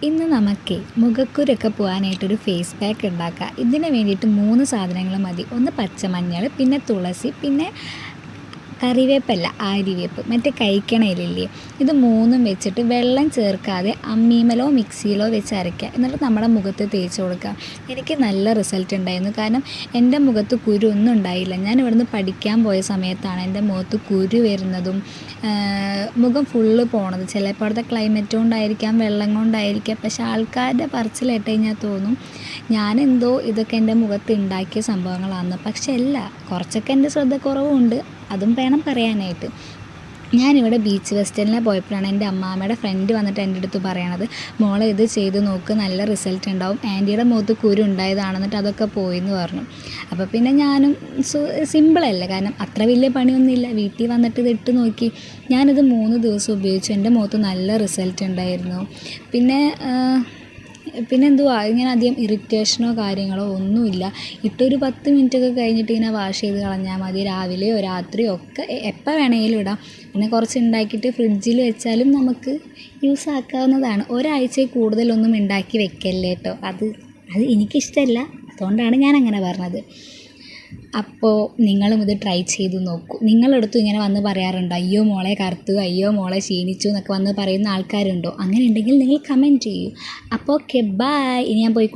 ഇന്ന് നമുക്കേ മുഖക്കുരൊക്കെ പോകാനായിട്ടൊരു face pack ഉണ്ടാക്കാം. ഇതിന് വേണ്ടിയിട്ട് 3 സാധനങ്ങൾ മതി. ഒന്ന് പച്ചമഞ്ഞൾ, പിന്നെ തുളസി, പിന്നെ കറിവേപ്പല്ല ആര്യവേപ്പ്, മറ്റേ കഴിക്കണയിലില്ലേ, ഇത് 3ഉം വെച്ചിട്ട് വെള്ളം ചേർക്കാതെ അമ്മീമലോ മിക്സിയിലോ വെച്ച് അരയ്ക്കുക. എന്നിട്ട് നമ്മുടെ മുഖത്ത് തേച്ച് കൊടുക്കുക. എനിക്ക് നല്ല റിസൾട്ട് ഉണ്ടായിരുന്നു. കാരണം എൻ്റെ മുഖത്ത് കുരു ഒന്നും ഉണ്ടായില്ല. ഞാൻ ഇവിടുന്ന് പഠിക്കാൻ പോയ സമയത്താണ് എൻ്റെ മുഖത്ത് കുരു വരുന്നതും മുഖം ഫുള്ള് പോണത്. ചിലപ്പോൾ അവിടുത്തെ ക്ലൈമറ്റ് കൊണ്ടായിരിക്കാം, വെള്ളം കൊണ്ടായിരിക്കാം. പക്ഷെ ആൾക്കാരുടെ പറച്ചിലിട്ട് കഴിഞ്ഞാൽ തോന്നും ഞാനെന്തോ ഇതൊക്കെ എൻ്റെ മുഖത്ത് ഉണ്ടാക്കിയ സംഭവങ്ങളാണെന്ന്. പക്ഷെ അല്ല, കുറച്ചൊക്കെ എൻ്റെ ശ്രദ്ധക്കുറവുണ്ട്, അതും വേണം പറയാനായിട്ട്. ഞാനിവിടെ ബീച്ച് വെസ്റ്റേണിൽ പോയപ്പോഴാണ് എൻ്റെ അമ്മാമ്മയുടെ ഫ്രണ്ട് വന്നിട്ട് എൻ്റെ അടുത്ത് പറയണത്, മോളെ ഇത് ചെയ്ത് നോക്ക്, നല്ല റിസൾട്ട് ഉണ്ടാവും, ആൻറ്റിയുടെ മുഖത്ത് കുരു ഉണ്ടായതാണ്, എന്നിട്ട് അതൊക്കെ പോയെന്ന് പറഞ്ഞു. അപ്പോൾ പിന്നെ ഞാനും സിമ്പിളല്ലേ, കാരണം അത്ര വലിയ പണിയൊന്നുമില്ല, വീട്ടിൽ വന്നിട്ട് ഇത് ഇട്ട് നോക്കി. ഞാനിത് 3 ദിവസം ഉപയോഗിച്ചു. എൻ്റെ മുഖത്ത് നല്ല റിസൾട്ട് ഉണ്ടായിരുന്നു. പിന്നെ എന്തുവാ, ഇങ്ങനെ അധികം ഇറിറ്റേഷനോ കാര്യങ്ങളോ ഒന്നുമില്ല. ഇട്ടൊരു 10 മിനിറ്റൊക്കെ കഴിഞ്ഞിട്ട് ഇങ്ങനെ വാഷ് ചെയ്ത് കളഞ്ഞാൽ മതി. രാവിലെയോ രാത്രിയോ ഒക്കെ എപ്പോൾ വേണമെങ്കിലും ഇടാം. പിന്നെ കുറച്ച് ഉണ്ടാക്കിയിട്ട് ഫ്രിഡ്ജിൽ വെച്ചാലും നമുക്ക് യൂസ് ആക്കാവുന്നതാണ്. ഒരാഴ്ചയിൽ കൂടുതലൊന്നും ഉണ്ടാക്കി വെക്കല്ലേ കേട്ടോ. അത് എനിക്കിഷ്ടമല്ല, അതുകൊണ്ടാണ് ഞാനങ്ങനെ പറഞ്ഞത്. അപ്പോൾ നിങ്ങളും ഇത് ട്രൈ ചെയ്ത് നോക്കൂ. നിങ്ങളടുത്തും ഇങ്ങനെ വന്ന് പറയാറുണ്ടോ, അയ്യോ മോളെ കറുത്തു, അയ്യോ മോളെ ക്ഷീണിച്ചു എന്നൊക്കെ വന്ന് പറയുന്ന ആൾക്കാരുണ്ടോ? അങ്ങനെ ഉണ്ടെങ്കിൽ നിങ്ങൾ കമൻറ്റ് ചെയ്യൂ. അപ്പോൾ ഓക്കെ, ബൈ. ഇനി ഞാൻ പോയി